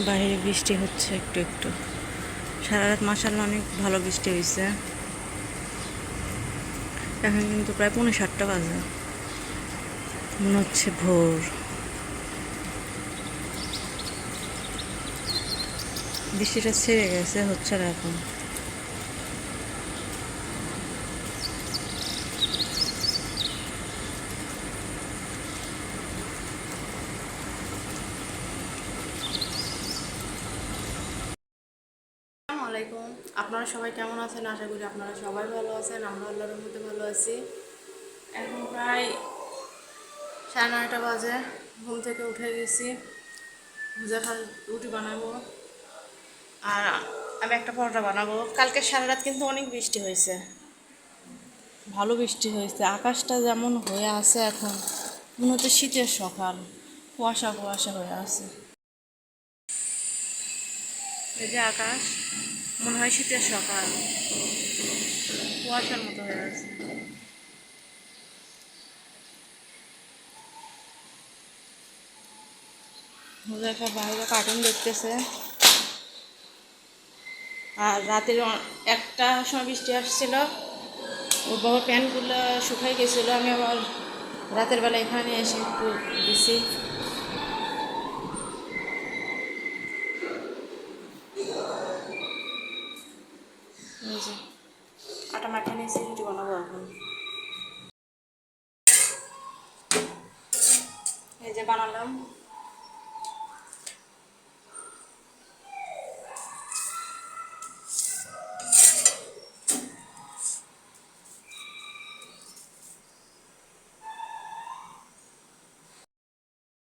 বাইরে বৃষ্টি হচ্ছে একটু একটু। সারা রাত মাশাআল্লাহ অনেক ভালো বৃষ্টি হয়েছে। এখন কিন্তু প্রায় 7:45 বাজে, মনে হচ্ছে ভোর। বৃষ্টিটা ছেড়ে গেছে, হচ্ছে না এখন। আসসালামু আলাইকুম। আপনারা সবাই কেমন আছেন? আশা করি আপনারা সবাই ভালো আছেন। আমরা আল্লাহর রহমতে ভালো আছি। এখন প্রায় 9:30 বাজে। ঘুম থেকে উঠে গেছি। ভুজা রুটি বানাবো আর আমি একটা পরোটা বানাবো। কালকে সারা রাত কিন্তু অনেক বৃষ্টি হয়েছে, ভালো বৃষ্টি হয়েছে। আকাশটা যেমন হয়ে আছে এখন, মনে হচ্ছে শীতের সকাল, কুয়াশা কুয়াশা হয়ে আছে। এই যে আকাশ, মনে হয় শীতের সকাল, কুয়াশার মতো হয়ে আছে। হুজাইফা বাইরে কার্টুন দেখতেছে। আর রাতের একটা সময় বৃষ্টি আসছিল, ওর বাবা প্যান্টগুলো শুকাই গেছিলো। আমি আবার রাতের বেলা এখানে এসে একটু দিছি। এই যে আটা মাখিয়ে নিয়েছি, রুটি বানাবো এখন। এই যে বানালাম।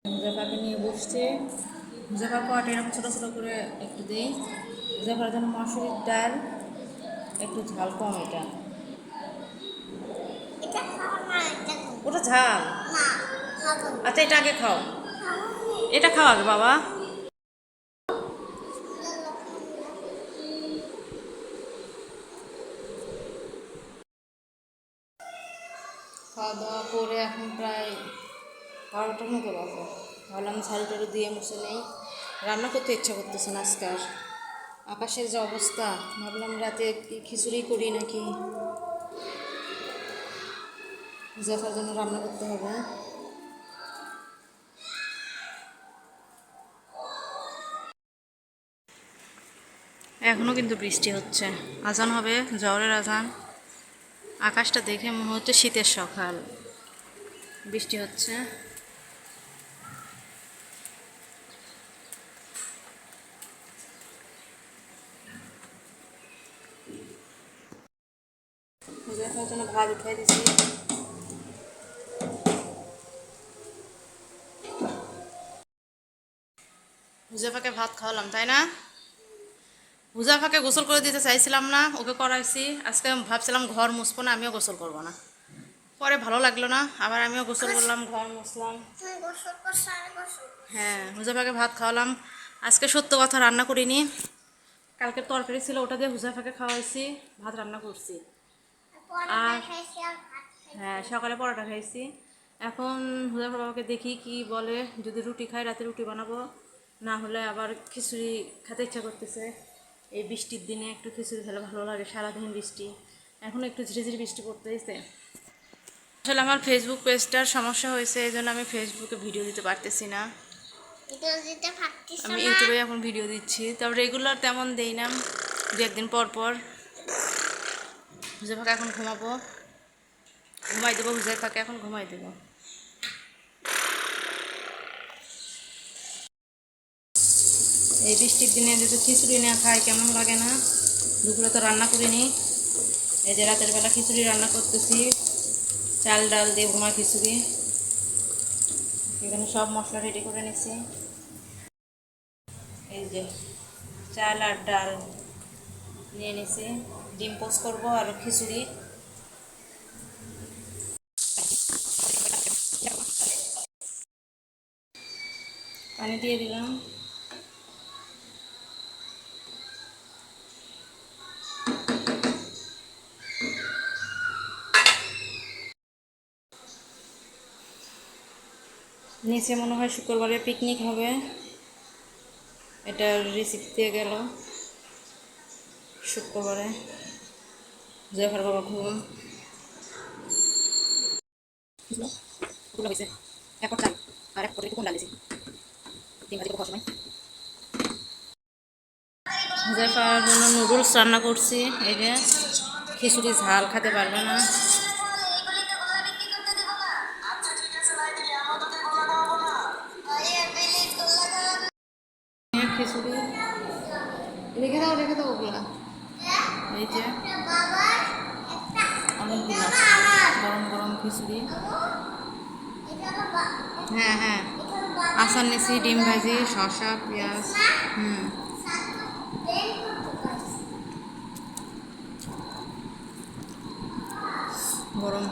হুজাইফাকে নিয়ে বসছে। হুজাইফাকে আটা এরকম ছোটো ছোটো করে একটু দিই। হুজাইফার জন্য মসুরির ডাল, একটু ঝাল কম এটা। ওটা ঝাল। আচ্ছা এটা আগে খাও, এটা খাও আগে বাবা। খাওয়া দাওয়া করে এখন প্রায় 12টার মতো বাজে। ভাবলাম ঝাড়ু টাড়ু দিয়ে মুছে নেই, রান্না করতে ইচ্ছা করতেছে না আজকে আর। আকাশের যে অবস্থা, ভাবলাম রাতে কি খিচুড়ি করি নাকি, জাফার জন্য রান্না করতে হবে। এখনো কিন্তু বৃষ্টি হচ্ছে, আজান হবে, জহরের আজান। আকাশটা দেখে মনে হচ্ছে শীতের সকাল, বৃষ্টি হচ্ছে। জাফার জন্য ভাত উঠাই দিছি। হুজাফাকে ভাত খাওয়ালাম, তাই না? হুজাফাকে গোসল করে দিতে চাইছিলাম না, ওকে করাইছি। আজকে ভাবছিলাম ঘর মুছবো না, আমিও গোসল করবো না। পরে ভালো লাগলো না, আবার আমিও গোসল করলাম, ঘর মুছলাম। হ্যাঁ, হুজাফাকে ভাত খাওয়ালাম। আজকে সত্য কথা রান্না করিনি, কালকে তরকারি ছিল ওটা দিয়ে হুজাফাকে খাওয়াইছি, ভাত রান্না করছি। আর হ্যাঁ, সকালে পরোটা খাইছি। এখন হুজাফার বাবাকে দেখি কি বলে, যদি রুটি খাই রাতে রুটি বানাবো, না হলে আবার খিচুড়ি খেতে ইচ্ছা করতেছে। এই বৃষ্টির দিনে একটু খিচুড়ি খেলে ভালো লাগে, সারাদিন বৃষ্টি, এখন একটু ঝিরিঝিরি বৃষ্টি পড়তেছে। আসলে আমার ফেসবুক পেজটার সমস্যা হয়েছে, এই জন্য আমি ফেসবুকে ভিডিও দিতে পারতেছি না। আমি ইউটিউবে এখন ভিডিও দিচ্ছি, তবে রেগুলার তেমন দেই না, দু একদিন পর পর। হুজাইফাকে এখন ঘুমাবো, ঘুমাই দেবো। হুজাইফাকে এখন ঘুমাই দেবো। এই বৃষ্টির দিনে যদি খিচুড়ি না খাই কেমন লাগে না। দুপুরে তো রান্না করিনি, এই যে রাতের বেলা খিচুড়ি রান্না করতেছি, চাল ডাল দিয়ে ভুমা খিচুড়ি। এখানে সব মশলা রেডি করে নিছি। এই যে চাল আর ডাল নিয়ে নিছি, ডিম পোস্ট করবো আর খিচুড়ি। পানি দিয়ে দিলাম। নিচে মনে হয় শুক্রবারে পিকনিক হবে। এটা রিসিপ্ট দিয়ে গেল শুক্রবারে জয়ফার বাবা ঘুম হয়েছে এক চাল আর এক পটে কোন ডালিছি 3 ভাজি খাওয়ার সময় জয়ফার জন্য নুডলস রান্না করছি। এই যে খিচুড়ি ঝাল খেতে পারবে না। খিচুড়ি রেখে দাও ওগুলা। এই যে অনেকগুলো গরম গরম খিচুড়ি। হ্যাঁ হ্যাঁ আসার নিছি ডিম ভাজি শসা পেঁয়াজ গরম